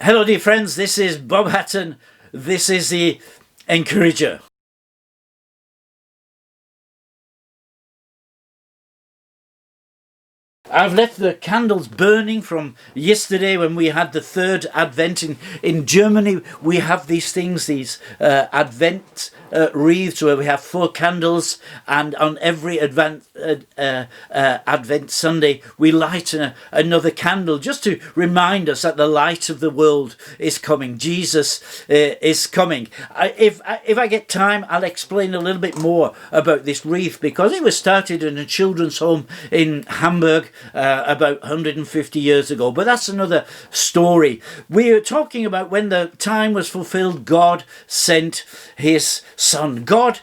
Hello dear friends, this is Bob Hatton. This is the Encourager. I've left the candles burning from yesterday when we had the third Advent. In Germany, we have these things, these Advent wreaths where we have 4 candles, and on every Advent Sunday we light another candle just to remind us that the light of the world is coming. Jesus is coming. If I get time, I'll explain a little bit more about this wreath, because it was started in a children's home in Hamburg about 150 years ago. But that's another story. We're talking about when the time was fulfilled, God sent his son. God,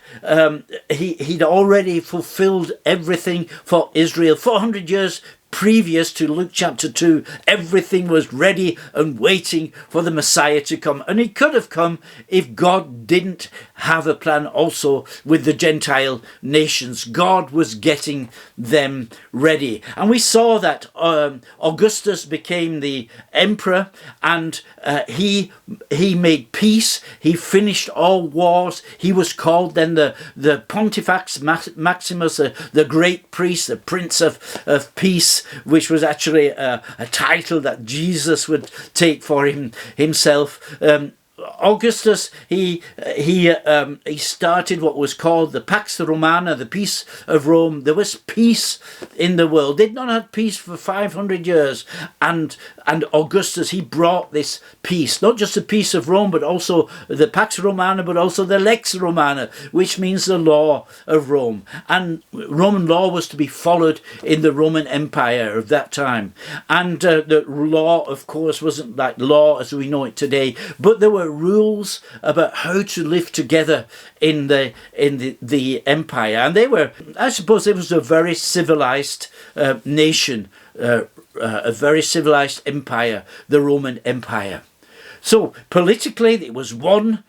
he'd already fulfilled everything for Israel 400 years previous to Luke chapter 2. Everything was ready and waiting for the Messiah to come. And he could have come if God didn't have a plan also with the Gentile nations. God was getting them ready. And we saw that Augustus became the emperor, and he made peace. He finished all wars. He was called then the Pontifex Maximus, the great priest, the Prince of Peace, which was actually a title that Jesus would take for himself. Augustus, he started what was called the Pax Romana, the peace of Rome. There was peace in the world. They'd not had peace for 500 years, and Augustus, he brought this peace, not just the peace of Rome, but also the Pax Romana, but also the Lex Romana, which means the law of Rome. And Roman law was to be followed in the Roman Empire of that time. And the law, of course, wasn't like law as we know it today, but there were rules about how to live together in the empire. And they were, I suppose, it was a very civilized nation, a very civilized empire, the Roman Empire. So politically, it was one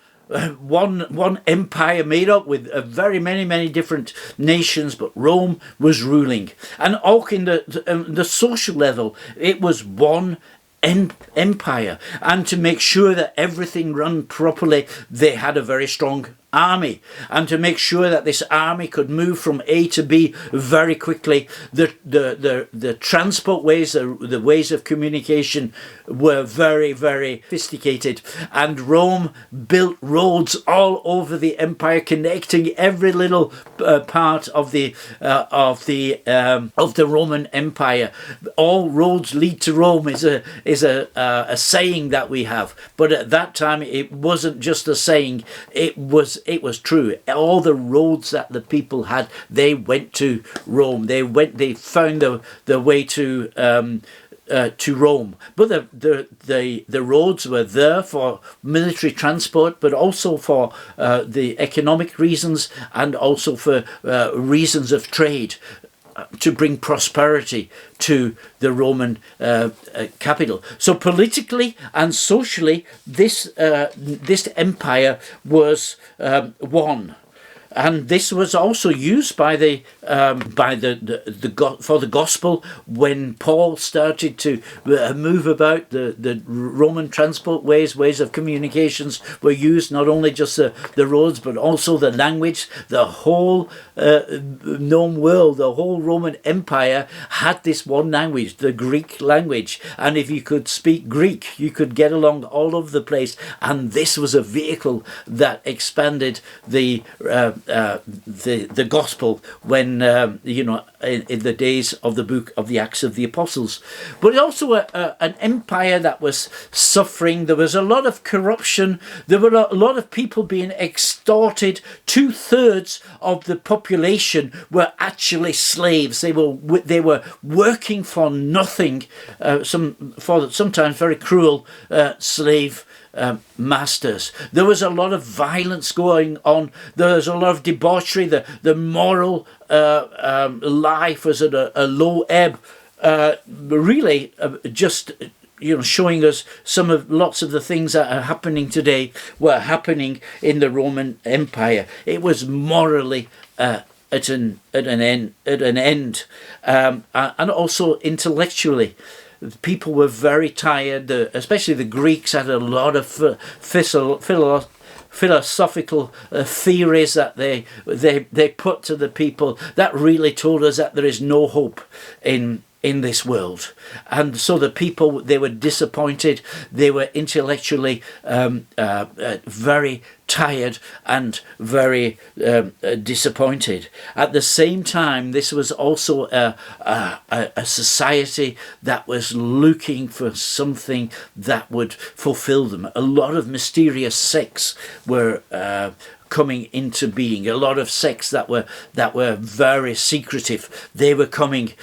empire made up with very many different nations, but Rome was ruling. And also in the social level, it was one empire. And to make sure that everything ran properly, they had a very strong army, and to make sure that this army could move from A to B very quickly, the transport ways, the ways of communication were very sophisticated, and Rome built roads all over the empire, connecting every little part of the Roman Empire. All roads lead to Rome is a saying that we have, but at that time it wasn't just a saying. It was true. All the roads that the people had, they went to Rome. They found the way to Rome. But the roads were there for military transport, but also for the economic reasons, and also for reasons of trade, to bring prosperity to the Roman capital. So politically and socially, this empire was one. And this was also used by for the gospel when Paul started to move about. The Roman transport ways of communications were used, not only just the roads, but also the language. The whole known world, the whole Roman Empire had this one language, the Greek language. And if you could speak Greek, you could get along all over the place. And this was a vehicle that expanded the gospel when in the days of the book of the Acts of the Apostles. But also an empire that was suffering. There was a lot of corruption. There were a lot of people being extorted. 2/3 of the population were actually slaves. They were working for nothing. For sometimes very cruel slave masters. There was a lot of violence going on. There was a lot of debauchery. The moral life was at a low ebb. Really, just showing us lots of the things that are happening today were happening in the Roman Empire. It was morally at an end, and also intellectually. people were very tired. Especially the Greeks had a lot of philosophical theories that they put to the people that really told us that there is no hope in this world. And so the people, they were disappointed. They were intellectually very tired and very disappointed. At the same time, this was also a society that was looking for something that would fulfill them. A lot of mysterious sects were coming into being. A lot of sects that were very secretive, they were coming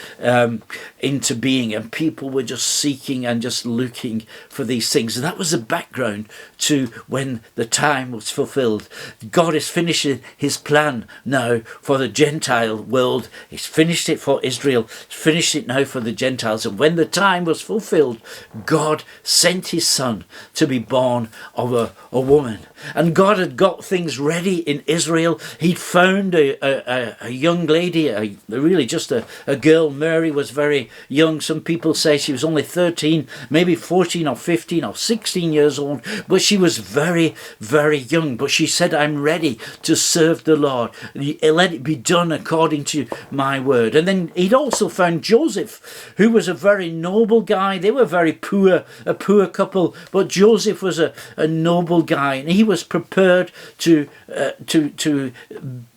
into being, and people were just seeking and just looking for these things. And that was the background to when the time was fulfilled. God is finishing his plan now for the Gentile world. He's finished it for Israel. He's finished it now for the Gentiles. And when the time was fulfilled, God sent his son to be born of a woman. And God had got things ready in Israel. He'd found a young lady, really just a girl. Mary was very young. Some people say she was only 13, maybe 14 or 15 or 16 years old. But she was very, very young. But she said, I'm ready to serve the Lord. Let it be done according to my word. And then he'd also found Joseph, who was a very noble guy. They were very poor, a poor couple. But Joseph was a noble guy. And he was prepared to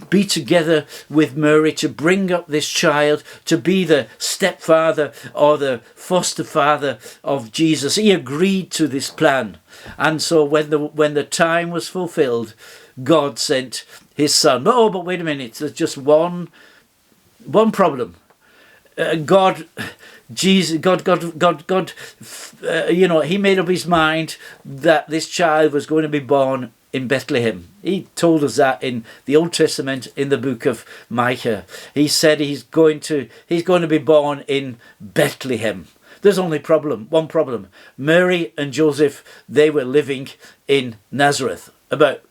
be together with Mary, to bring up this child, to be the stepfather or the foster father of Jesus. He agreed to this plan. And so when the time was fulfilled, God sent his son. Oh, but wait a minute, there's just one problem. God, he made up his mind that this child was going to be born in Bethlehem. He told us that in the Old Testament, in the book of Micah. He said he's going to be born in Bethlehem. There's only one problem. Mary and Joseph, they were living in Nazareth, about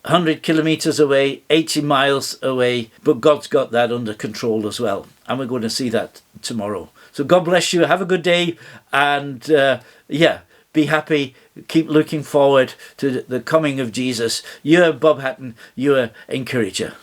100 kilometers away, 80 miles away, but God's got that under control as well. And we're going to see that tomorrow. So God bless you. Have a good day. And be happy. Keep looking forward to the coming of Jesus. You're Bob Hatton. You're encourager.